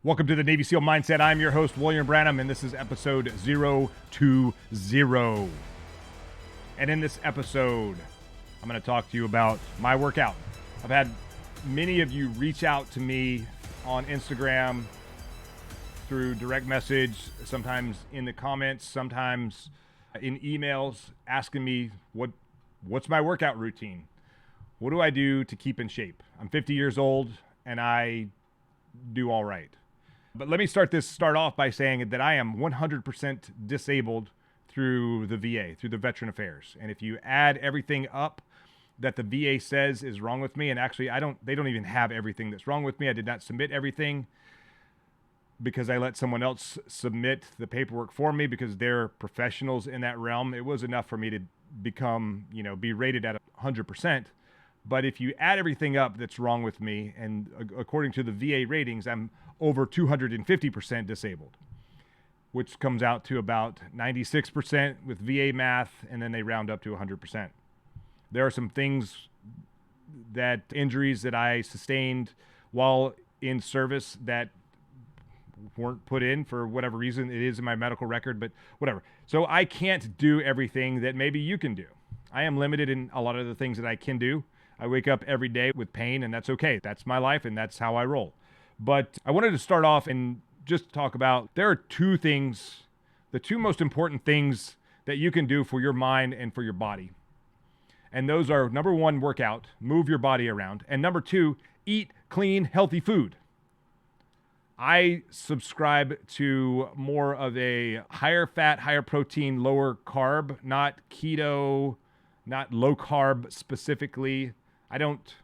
Welcome to the Navy SEAL Mindset. I'm your host, William Branham, and this is episode 020. And in this episode, I'm going to talk to you about my workout. I've had many of you reach out to me on Instagram through direct message, sometimes in the comments, sometimes in emails, asking me what's my workout routine? What do I do to keep in shape? I'm 50 years old and I do all right. But let me start off by saying that I am 100% disabled through the VA, through the Veteran Affairs. And if you add everything up that the VA says is wrong with me, and actually they don't even have everything that's wrong with me. I did not submit everything because I let someone else submit the paperwork for me because they're professionals in that realm. It was enough for me to become, be rated at 100%. But if you add everything up that's wrong with me, and according to the VA ratings, I'm over 250% disabled, which comes out to about 96% with VA math, and then they round up to 100%. There are some injuries that I sustained while in service that weren't put in for whatever reason. It is in my medical record, but whatever. So I can't do everything that maybe you can do. I am limited in a lot of the things that I can do. I wake up every day with pain, and that's okay. That's my life, and that's how I roll. But I wanted to start off and just talk about, there are two things, the two most important things that you can do for your mind and for your body. And those are, number one, workout, move your body around. And number two, eat clean, healthy food. I subscribe to more of a higher fat, higher protein, lower carb, not keto, not low carb specifically. I don't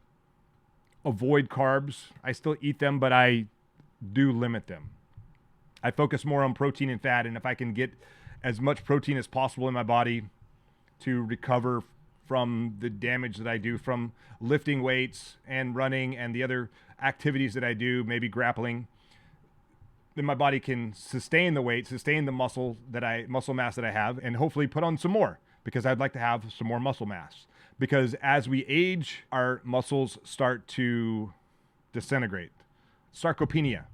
avoid carbs. I still eat them, but I do limit them. I focus more on protein and fat, and if I can get as much protein as possible in my body to recover from the damage that I do from lifting weights and running and the other activities that I do, maybe grappling, then my body can sustain the weight, sustain the muscle mass that I have, and hopefully put on some more, because I'd like to have some more muscle mass. Because as we age, our muscles start to disintegrate. Sarcopenia,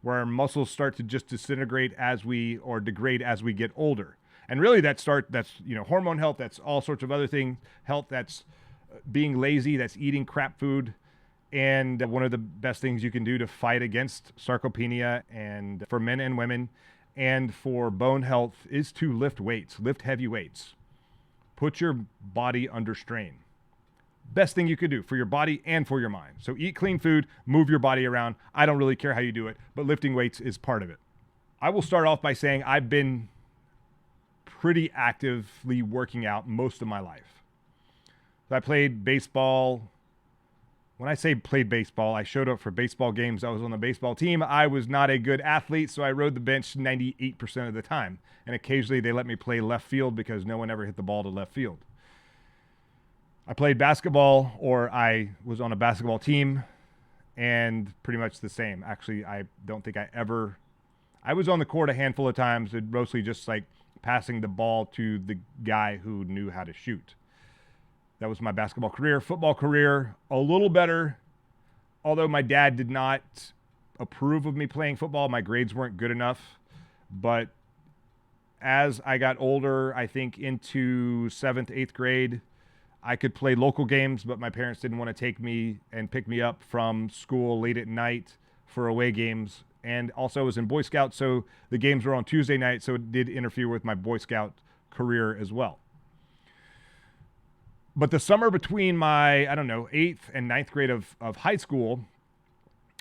where our muscles start to just disintegrate degrade as we get older. And really that's hormone health, that's all sorts of other things, health, that's being lazy, that's eating crap food. And one of the best things you can do to fight against sarcopenia, and for men and women, and for bone health, is to lift heavy weights. Put your body under strain. Best thing you could do for your body and for your mind. So eat clean food, move your body around. I don't really care how you do it, but lifting weights is part of it. I will start off by saying I've been pretty actively working out most of my life. I played baseball. When I say played baseball, I showed up for baseball games. I was on the baseball team. I was not a good athlete, so I rode the bench 98% of the time. And occasionally they let me play left field because no one ever hit the ball to left field. I played basketball, or I was on a basketball team, and pretty much the same. Actually, I don't think I was on the court a handful of times, mostly just like passing the ball to the guy who knew how to shoot. That was my basketball career. Football career, a little better. Although my dad did not approve of me playing football, my grades weren't good enough. But as I got older, I think into 7th, 8th grade, I could play local games, but my parents didn't want to take me and pick me up from school late at night for away games. And also I was in Boy Scouts, so the games were on Tuesday night, so it did interfere with my Boy Scout career as well. But the summer between my, 8th and 9th grade of high school,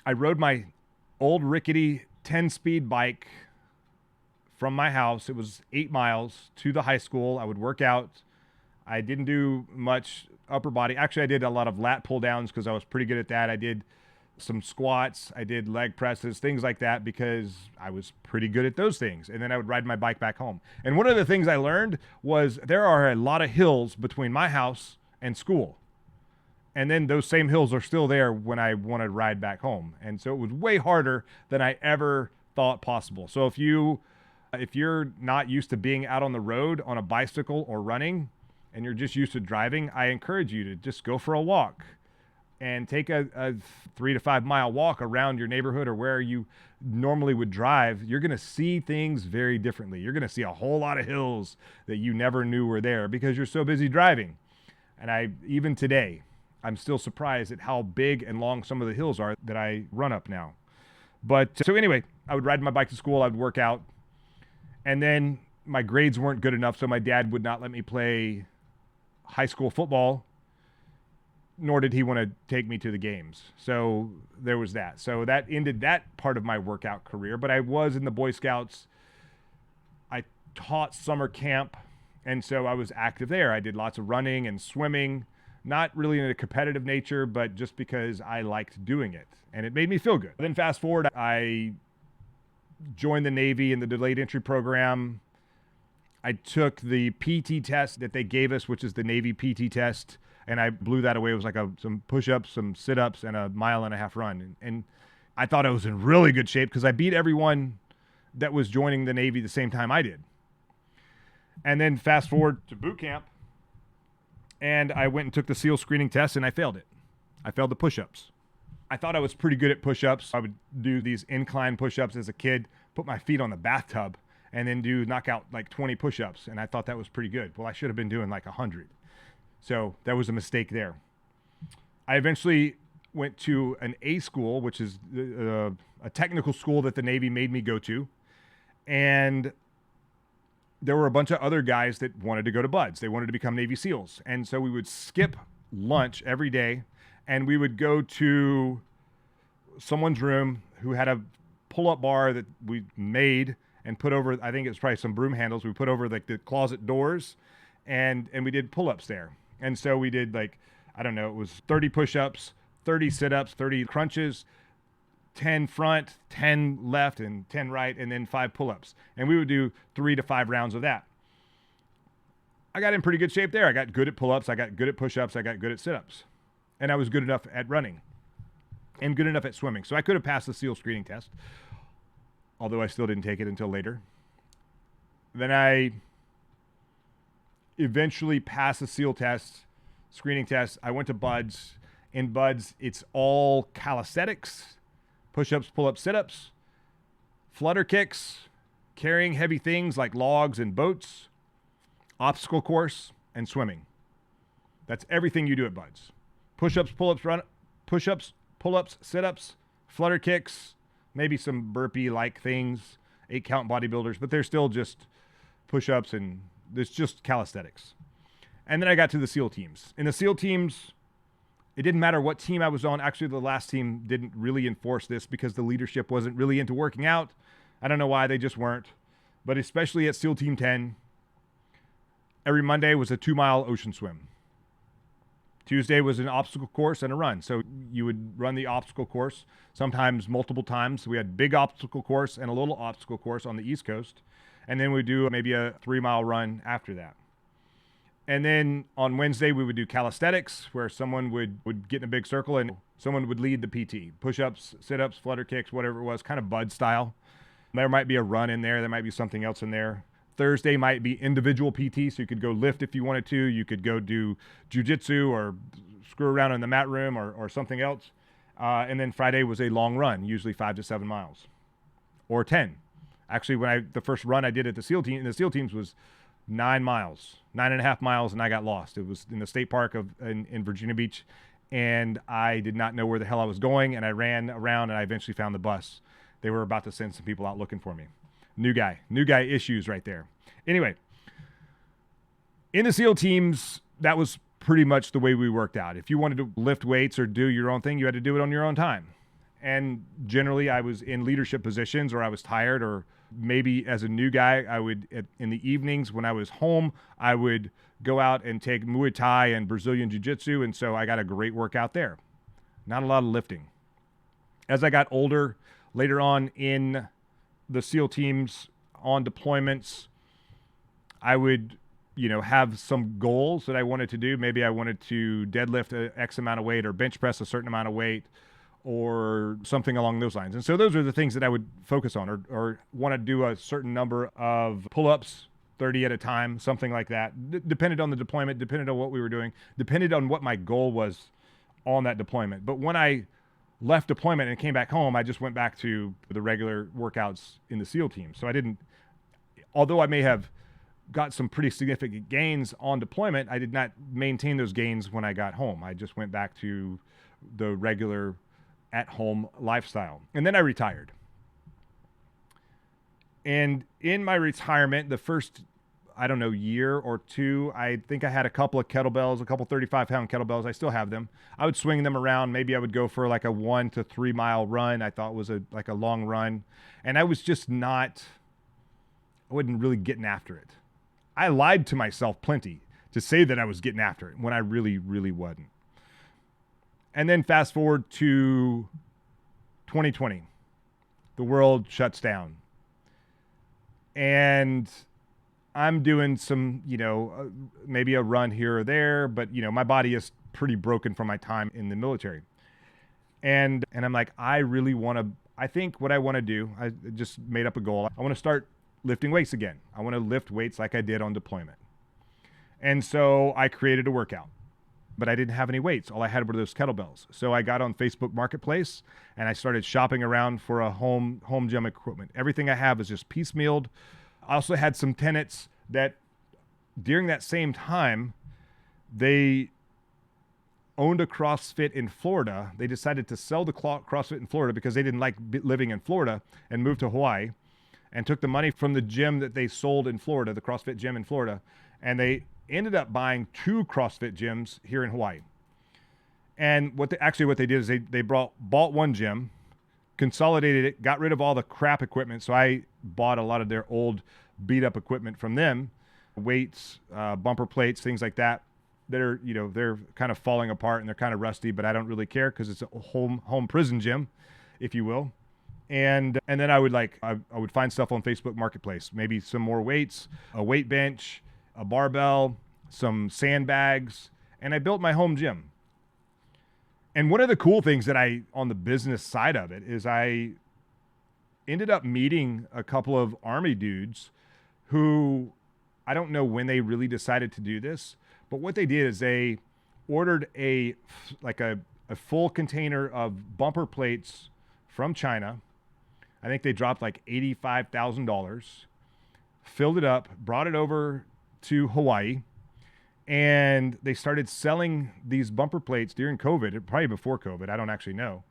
I rode my old rickety 10-speed bike from my house. It was 8 miles to the high school. I would work out. I didn't do much upper body. Actually, I did a lot of lat pull downs because I was pretty good at that. I did some squats. I did leg presses, things like that, because I was pretty good at those things. And then I would ride my bike back home. And one of the things I learned was there are a lot of hills between my house and school. And then those same hills are still there when I want to ride back home. And so it was way harder than I ever thought possible. So if you're not used to being out on the road on a bicycle or running, and you're just used to driving, I encourage you to just go for a walk. and take a 3 to 5 mile walk around your neighborhood or where you normally would drive, you're going to see things very differently. You're going to see a whole lot of hills that you never knew were there because you're so busy driving. And even today, I'm still surprised at how big and long some of the hills are that I run up now. But so anyway, I would ride my bike to school, I would work out, and then my grades weren't good enough, so my dad would not let me play high school football, nor did he want to take me to the games. So there was that. So that ended that part of my workout career, but I was in the Boy Scouts. I taught summer camp, and so I was active there. I did lots of running and swimming, not really in a competitive nature, but just because I liked doing it, and it made me feel good. Then fast forward, I joined the Navy in the delayed entry program. I took the PT test that they gave us, which is the Navy PT test, and I blew that away. It was like some push-ups, some sit-ups, and a 1.5 mile run. And I thought I was in really good shape because I beat everyone that was joining the Navy the same time I did. And then fast forward to boot camp, and I went and took the SEAL screening test, and I failed it. I failed the push-ups. I thought I was pretty good at push-ups. I would do these incline push-ups as a kid, put my feet on the bathtub, and then knock out like 20 push-ups. And I thought that was pretty good. Well, I should have been doing like 100. So that was a mistake there. I eventually went to an A school, which is a technical school that the Navy made me go to. And there were a bunch of other guys that wanted to go to BUD/S. They wanted to become Navy SEALs. And so we would skip lunch every day, and we would go to someone's room who had a pull-up bar that we made and put over, I think it was probably some broom handles. We put over like the closet doors, and we did pull-ups there. And so we did like, I don't know, it was 30 push-ups, 30 sit-ups, 30 crunches, 10 front, 10 left, and 10 right, and then 5 pull-ups. And we would do 3 to 5 rounds of that. I got in pretty good shape there. I got good at pull-ups. I got good at push-ups. I got good at sit-ups. And I was good enough at running and good enough at swimming. So I could have passed the SEAL screening test, although I still didn't take it until later. Then I eventually passed the SEAL test, screening test. I went to BUD/S. In BUD/S, it's all calisthenics, push-ups, pull-ups, sit-ups, flutter kicks, carrying heavy things like logs and boats, obstacle course, and swimming. That's everything you do at BUD/S. Push-ups, pull-ups, push-ups, pull-ups, sit-ups, flutter kicks, maybe some burpee-like things, 8-count bodybuilders, but they're still just push-ups, and it's just calisthenics. And then I got to the SEAL teams. In the SEAL teams, it didn't matter what team I was on. Actually, the last team didn't really enforce this because the leadership wasn't really into working out. I don't know why, they just weren't. But especially at SEAL Team 10, every Monday was a 2-mile ocean swim. Tuesday was an obstacle course and a run. So you would run the obstacle course, sometimes multiple times. We had big obstacle course and a little obstacle course on the East Coast. And then we'd do maybe a 3-mile run after that. And then on Wednesday, we would do calisthenics, where someone would get in a big circle and someone would lead the PT. Push-ups, sit-ups, flutter kicks, whatever it was, kind of BUD/S style. There might be a run in there. There might be something else in there. Thursday might be individual PT, so you could go lift if you wanted to. You could go do jujitsu or screw around in the mat room or something else. And then Friday was a long run, usually 5 to 7 miles or 10. Actually, the first run I did at the SEAL teams was 9 miles, 9.5 miles, and I got lost. It was in the state park in Virginia Beach, and I did not know where the hell I was going, and I ran around, and I eventually found the bus. They were about to send some people out looking for me. New guy issues right there. Anyway, in the SEAL teams, that was pretty much the way we worked out. If you wanted to lift weights or do your own thing, you had to do it on your own time. And generally, I was in leadership positions, or I was tired, or maybe as a new guy, I would, in the evenings when I was home, I would go out and take Muay Thai and Brazilian Jiu-Jitsu, and so I got a great workout there. Not a lot of lifting. As I got older, later on in the SEAL teams, on deployments, I would, have some goals that I wanted to do. Maybe I wanted to deadlift a X amount of weight or bench press a certain amount of weight or something along those lines. And so those are the things that I would focus on, or want to do a certain number of pull-ups, 30 at a time, something like that. Depended on the deployment, depended on what we were doing, depended on what my goal was on that deployment. But when I left deployment and came back home, I just went back to the regular workouts in the SEAL team. So I didn't, although I may have got some pretty significant gains on deployment, I did not maintain those gains when I got home. I just went back to the regular at-home lifestyle. And then I retired. And in my retirement, the first, I don't know, year or two, I think I had a couple of kettlebells, a couple 35-pound kettlebells. I still have them. I would swing them around. Maybe I would go for like a 1 to 3 mile run. I thought was like a long run. And I was just not, I wasn't really getting after it. I lied to myself plenty to say that I was getting after it when I really, really wasn't. And then fast forward to 2020, the world shuts down. And I'm doing some, maybe a run here or there, but my body is pretty broken from my time in the military. And I'm like, I think what I want to do, I just made up a goal. I want to start lifting weights again. I want to lift weights like I did on deployment. And so I created a workout, but I didn't have any weights. All I had were those kettlebells. So I got on Facebook Marketplace and I started shopping around for a home gym equipment. Everything I have is just piecemealed. I also had some tenants that during that same time, they owned a CrossFit in Florida. They decided to sell the CrossFit in Florida because they didn't like living in Florida and moved to Hawaii, and took the money from the gym that they sold in Florida, the CrossFit gym in Florida, and they ended up buying 2 CrossFit gyms here in Hawaii. And what they did is they bought one gym, consolidated it, got rid of all the crap equipment. So I bought a lot of their old beat up equipment from them, weights, bumper plates, things like that. They're kind of falling apart and they're kind of rusty, but I don't really care because it's a home prison gym, if you will. And then I would find stuff on Facebook Marketplace, maybe some more weights, a weight bench, a barbell, some sandbags, and I built my home gym. And one of the cool things that on the business side of it is I ended up meeting a couple of Army dudes who, I don't know when they really decided to do this, but what they did is they ordered a full container of bumper plates from China. I think they dropped like $85,000, filled it up, brought it over to Hawaii, and they started selling these bumper plates during COVID, probably before COVID. I don't actually know.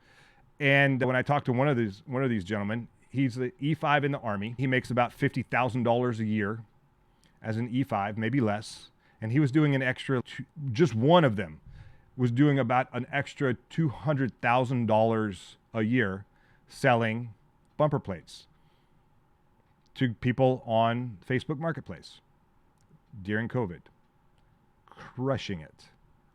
And when I talked to one of these gentlemen, he's the E5 in the Army. He makes about $50,000 a year as an E5, maybe less. And he was doing an extra, just one of them was doing about an extra $200,000 a year selling bumper plates to people on Facebook Marketplace during COVID. Crushing it.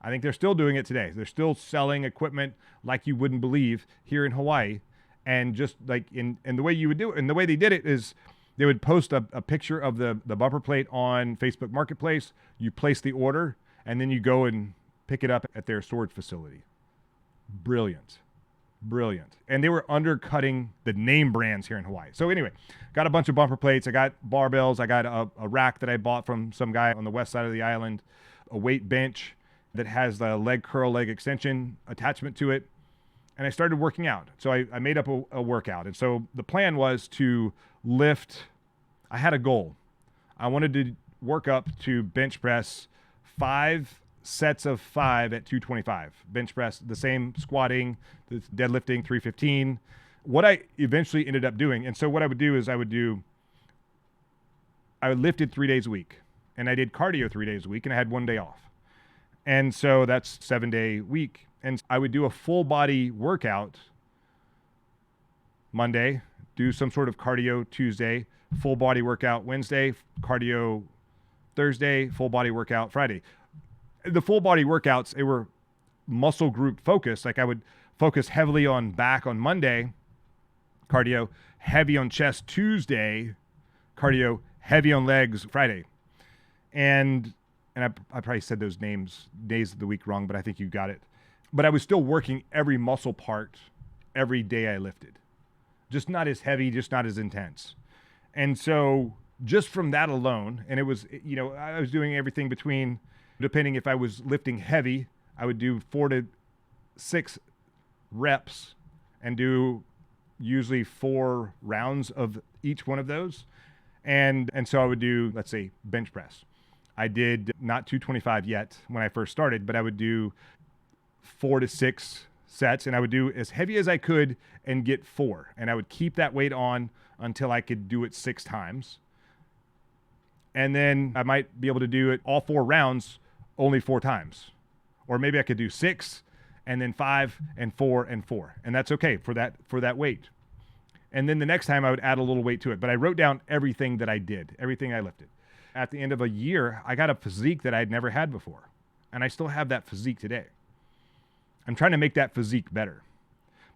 I think they're still doing it today. They're still selling equipment like you wouldn't believe here in Hawaii. And just like in the way you would do it, and the way they did it is they would post a picture of the bumper plate on Facebook Marketplace. You place the order, and then you go and pick it up at their storage facility. Brilliant. And they were undercutting the name brands here in Hawaii. So anyway, got a bunch of bumper plates. I got barbells. I got a rack that I bought from some guy on the west side of the island, a weight bench that has the leg curl, leg extension attachment to it. And I started working out. So I made up a workout. And so the plan was to lift. I had a goal. I wanted to work up to bench press 5 sets of 5 at 225. Bench press, the same squatting, the deadlifting 315. What I eventually ended up doing, and so what I would do is I lifted 3 days a week, and I did cardio 3 days a week, and I had 1 day off. And so that's 7-day week. And I would do a full body workout Monday, do some sort of cardio Tuesday, full body workout Wednesday, cardio Thursday, full body workout Friday. The full body workouts, they were muscle group focused. Like I would focus heavily on back on Monday, cardio, heavy on chest Tuesday, cardio, heavy on legs Friday. And I probably said those days of the week wrong, but I think you got it. But I was still working every muscle part every day I lifted. Just not as heavy, just not as intense. And so just from that alone, and it was, I was doing everything between, depending if I was lifting heavy, I would do 4 to 6 reps and do usually 4 rounds of each one of those. And so I would do, let's say, bench press. I did not 225 yet when I first started, but I would do 4 to 6 sets, and I would do as heavy as I could and get 4. And I would keep that weight on until I could do it 6 times. And then I might be able to do it all 4 rounds only 4 times. Or maybe I could do 6 and then 5 and 4 and 4. And that's okay for that weight. And then the next time I would add a little weight to it. But I wrote down everything that I did, everything I lifted. At the end of a year, I got a physique that I'd never had before. And I still have that physique today. I'm trying to make that physique better.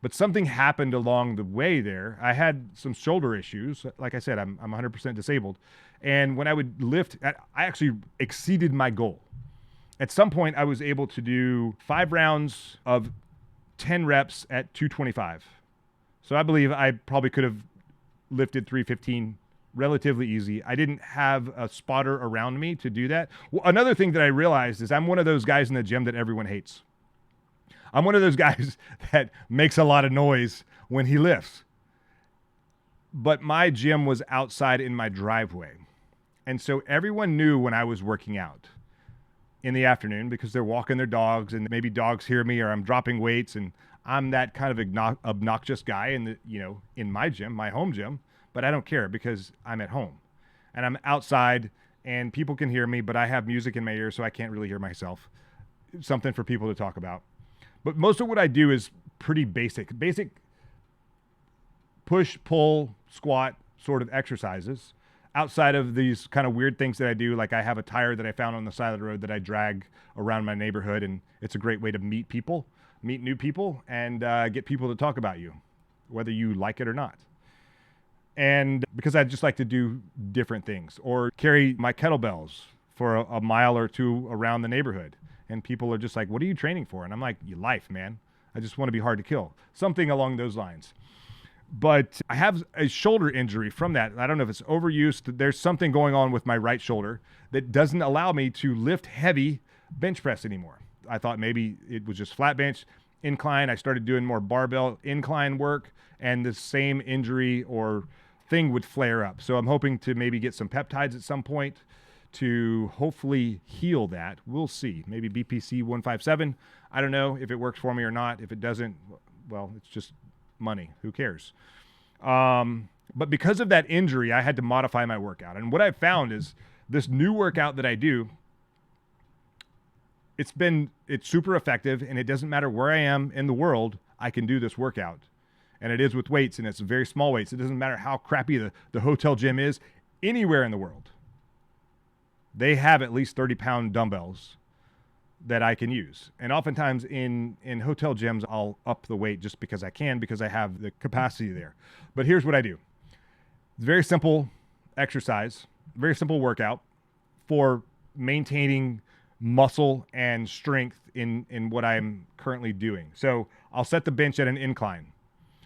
But something happened along the way there. I had some shoulder issues. Like I said, I'm 100% disabled. And when I would lift, I actually exceeded my goal. At some point, I was able to do 5 rounds of 10 reps at 225. So I believe I probably could have lifted 315 relatively easy. I didn't have a spotter around me to do that. Well, another thing that I realized is I'm one of those guys in the gym that everyone hates. I'm one of those guys that makes a lot of noise when he lifts. But my gym was outside in my driveway. And so everyone knew when I was working out in the afternoon because they're walking their dogs and maybe dogs hear me or I'm dropping weights and I'm that kind of obnoxious guy in my gym, my home gym, but I don't care because I'm at home and I'm outside and people can hear me, but I have music in my ear, so I can't really hear myself. Something for people to talk about. But most of what I do is pretty basic push, pull, squat sort of exercises outside of these kind of weird things that I do. Like I have a tire that I found on the side of the road that I drag around my neighborhood, and it's a great way to meet new people, and get people to talk about you, whether you like it or not. And because I just like to do different things or carry my kettlebells for a mile or 2 around the neighborhood. And people are just like, what are you training for? And I'm like, your life, man. I just want to be hard to kill. Something along those lines. But I have a shoulder injury from that. I don't know if it's overuse. There's something going on with my right shoulder that doesn't allow me to lift heavy bench press anymore. I thought maybe it was just flat bench, incline. I started doing more barbell incline work, and the same injury or thing would flare up. So I'm hoping to maybe get some peptides at some point to hopefully heal that. We'll see. Maybe BPC 157. I don't know if it works for me or not. If it doesn't, well, it's just money. Who cares? But because of that injury, I had to modify my workout. And what I've found is this new workout that I do, it's super effective, and it doesn't matter where I am in the world, I can do this workout. And it is with weights, and it's very small weights. It doesn't matter how crappy the hotel gym is anywhere in the world. They have at least 30-pound dumbbells that I can use. And oftentimes in hotel gyms, I'll up the weight just because I can, because I have the capacity there. But here's what I do. Very simple exercise, very simple workout for maintaining muscle and strength in what I'm currently doing. So I'll set the bench at an incline.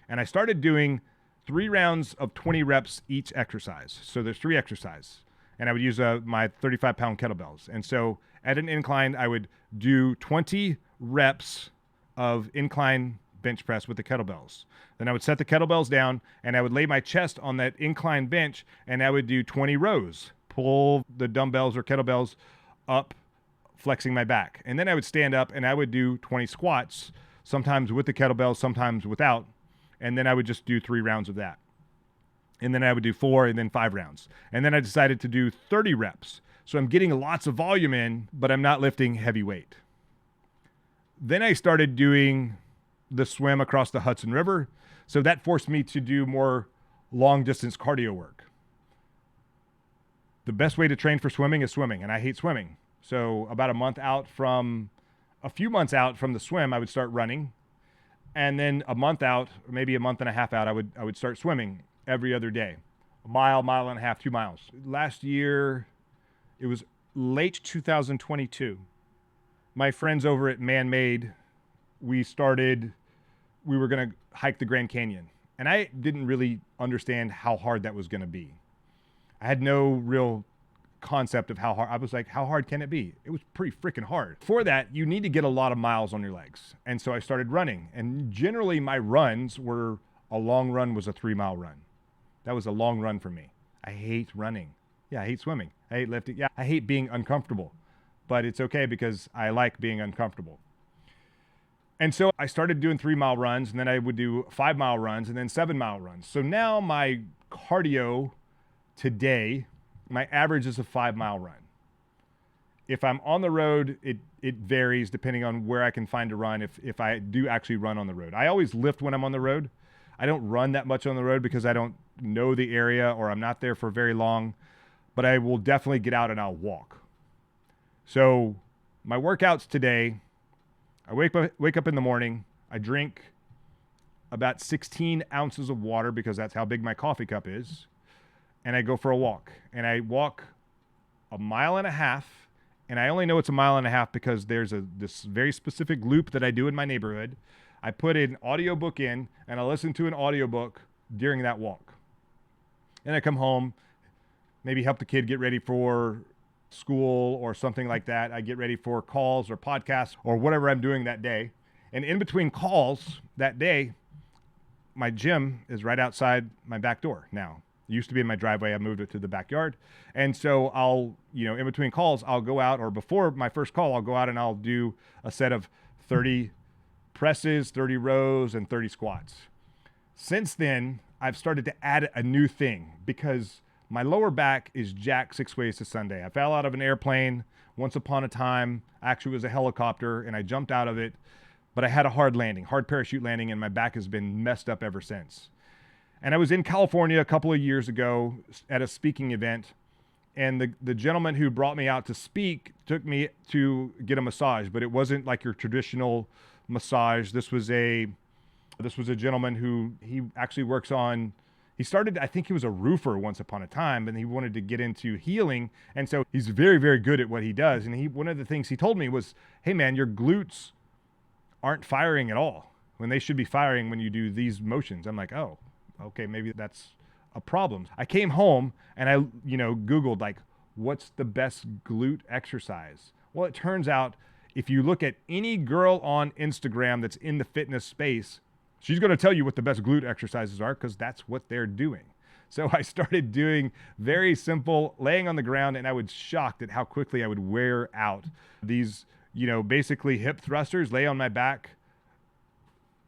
And I started doing 3 rounds of 20 reps each exercise. So there's 3 exercises. And I would use my 35-pound kettlebells. And so at an incline, I would do 20 reps of incline bench press with the kettlebells. Then I would set the kettlebells down, and I would lay my chest on that incline bench, and I would do 20 rows. Pull the dumbbells or kettlebells up, flexing my back. And then I would stand up, and I would do 20 squats, sometimes with the kettlebells, sometimes without. And then I would just do 3 rounds of that. And then I would do 4 and then 5 rounds. And then I decided to do 30 reps. So I'm getting lots of volume in, but I'm not lifting heavy weight. Then I started doing the swim across the Hudson River. So that forced me to do more long distance cardio work. The best way to train for swimming is swimming, and I hate swimming. So about a few months out from the swim, I would start running. And then a month out, or maybe a month and a half out, I would start swimming every other day. A mile, mile and a half, 2 miles. Last year, it was late 2022. My friends over at Man Made, we were going to hike the Grand Canyon. And I didn't really understand how hard that was going to be. I had no real concept of how hard. I was like, how hard can it be? It was pretty freaking hard. For that, you need to get a lot of miles on your legs. And so I started running. And generally my runs were, a long run was a 3-mile run. That was a long run for me. I hate running. Yeah, I hate swimming. I hate lifting. Yeah, I hate being uncomfortable. But it's okay because I like being uncomfortable. And so I started doing 3-mile runs, and then I would do 5-mile runs, and then 7-mile runs. So now my cardio today, my average is a 5-mile run. If I'm on the road, it varies depending on where I can find a run, if I do actually run on the road. I always lift when I'm on the road. I don't run that much on the road because I don't know the area or I'm not there for very long, but I will definitely get out and I'll walk. So my workouts today, I wake up in the morning, I drink about 16 ounces of water because that's how big my coffee cup is, and I go for a walk. And I walk 1.5 miles, and I only know it's 1.5 miles because there's this very specific loop that I do in my neighborhood. I put an audiobook in, and I listen to an audiobook during that walk. And I come home, maybe help the kid get ready for school or something like that. I get ready for calls or podcasts or whatever I'm doing that day. And in between calls that day, my gym is right outside my back door now. It used to be in my driveway. I moved it to the backyard. And so I'll, in between calls, I'll go out, or before my first call, I'll go out and I'll do a set of 30 presses, 30 rows, and 30 squats. Since then, I've started to add a new thing because my lower back is jacked 6 ways to Sunday. I fell out of an airplane once upon a time. Actually, it was a helicopter, and I jumped out of it, but I had a hard parachute landing, and my back has been messed up ever since. And I was in California a couple of years ago at a speaking event, and the gentleman who brought me out to speak took me to get a massage, but it wasn't like your traditional massage. This was a gentleman who he actually works on. He started, I think he was a roofer once upon a time, and he wanted to get into healing. And so he's very, very good at what he does. And one of the things he told me was, hey man, your glutes aren't firing at all when they should be firing when you do these motions. I'm like, oh, okay, maybe that's a problem. I came home and I, Googled like, what's the best glute exercise? Well, it turns out if you look at any girl on Instagram that's in the fitness space, she's going to tell you what the best glute exercises are because that's what they're doing. So I started doing very simple laying on the ground, and I was shocked at how quickly I would wear out these, basically hip thrusters, lay on my back,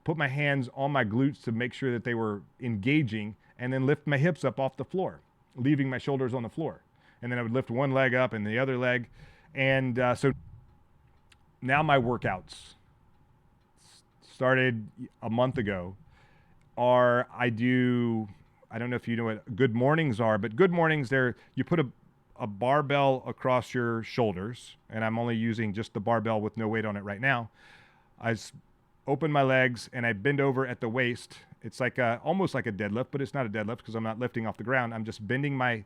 put my hands on my glutes to make sure that they were engaging, and then lift my hips up off the floor, leaving my shoulders on the floor. And then I would lift one leg up and the other leg. And so now my workouts started a month ago I don't know if you know what good mornings are, but good mornings, you put a barbell across your shoulders, and I'm only using just the barbell with no weight on it right now. I open my legs and I bend over at the waist. It's like almost like a deadlift, but it's not a deadlift because I'm not lifting off the ground. I'm just bending my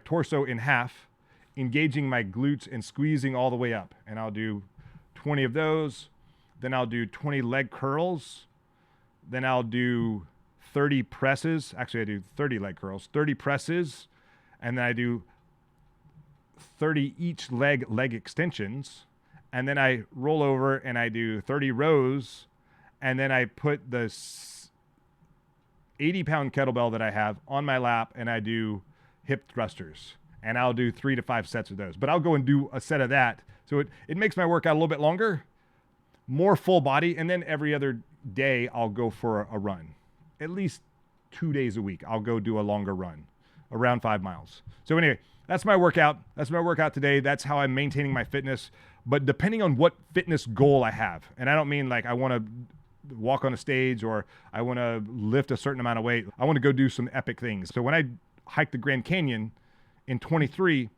torso in half, engaging my glutes and squeezing all the way up. And I'll do 20 of those. Then I'll do 20 leg curls. Then I'll do 30 presses. Actually, I do 30 leg curls, 30 presses. And then I do 30 each leg extensions. And then I roll over and I do 30 rows. And then I put the 80-pound kettlebell that I have on my lap and I do hip thrusters. And I'll do 3 to 5 sets of those. But I'll go and do a set of that. So it makes my workout a little bit longer, more full body. And then every other day I'll go for a run. At least 2 days a week, I'll go do a longer run, around 5 miles. So anyway, that's my workout. That's my workout today. That's how I'm maintaining my fitness. But depending on what fitness goal I have, and I don't mean like I want to walk on a stage or I want to lift a certain amount of weight. I want to go do some epic things. So when I hiked the Grand Canyon in 23,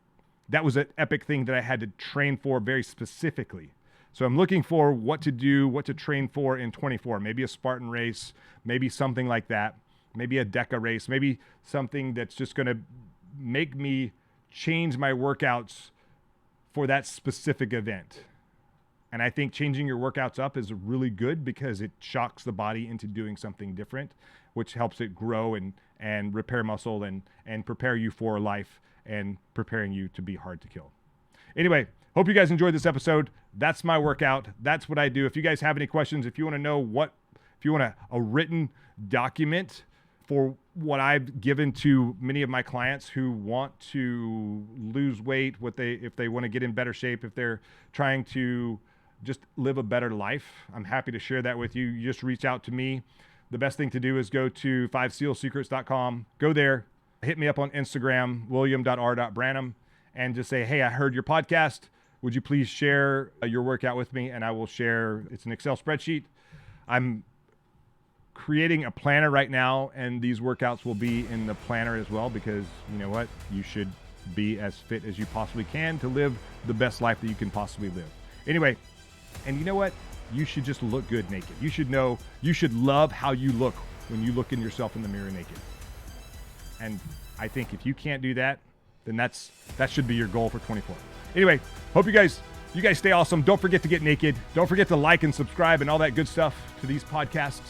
that was an epic thing that I had to train for very specifically. So I'm looking for what to do, what to train for in 24. Maybe a Spartan race, maybe something like that. Maybe a DECA race, maybe something that's just going to make me change my workouts for that specific event. And I think changing your workouts up is really good because it shocks the body into doing something different. which helps it grow and repair muscle and prepare you for life and preparing you to be hard to kill. Anyway, hope you guys enjoyed this episode. That's my workout. That's what I do. If you guys have any questions, if you want to know if you want a written document for what I've given to many of my clients who want to lose weight, if they want to get in better shape, if they're trying to just live a better life, I'm happy to share that with you. You just reach out to me. The best thing to do is go to 5sealsecrets.com. Go there, hit me up on Instagram, william.r.branham, and just say, hey, I heard your podcast. Would you please share your workout with me? And I will share. It's an Excel spreadsheet. I'm creating a planner right now, and these workouts will be in the planner as well, because you know what? You should be as fit as you possibly can to live the best life that you can possibly live. Anyway, and you know what? You should just look good naked. You should love how you look when you look in yourself in the mirror naked. And I think if you can't do that, then that should be your goal for 24. Anyway, hope you guys stay awesome. Don't forget to get naked. Don't forget to like and subscribe and all that good stuff to these podcasts.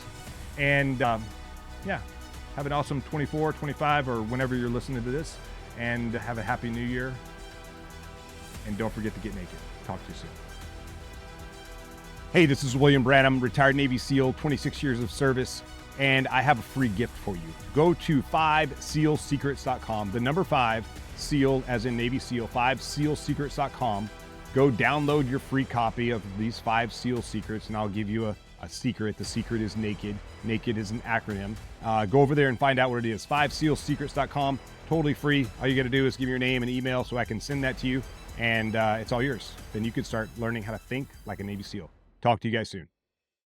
And have an awesome 24, 25, or whenever you're listening to this. And have a happy new year. And don't forget to get naked. Talk to you soon. Hey, this is William Branham, retired Navy SEAL, 26 years of service, and I have a free gift for you. Go to 5sealsecrets.com, the number 5, SEAL as in Navy SEAL, 5sealsecrets.com. Go download your free copy of these 5 SEAL secrets, and I'll give you a secret. The secret is NAKED. NAKED is an acronym. Go over there and find out what it is. 5sealsecrets.com, totally free. All you got to do is give me your name and email so I can send that to you, and it's all yours. Then you can start learning how to think like a Navy SEAL. Talk to you guys soon.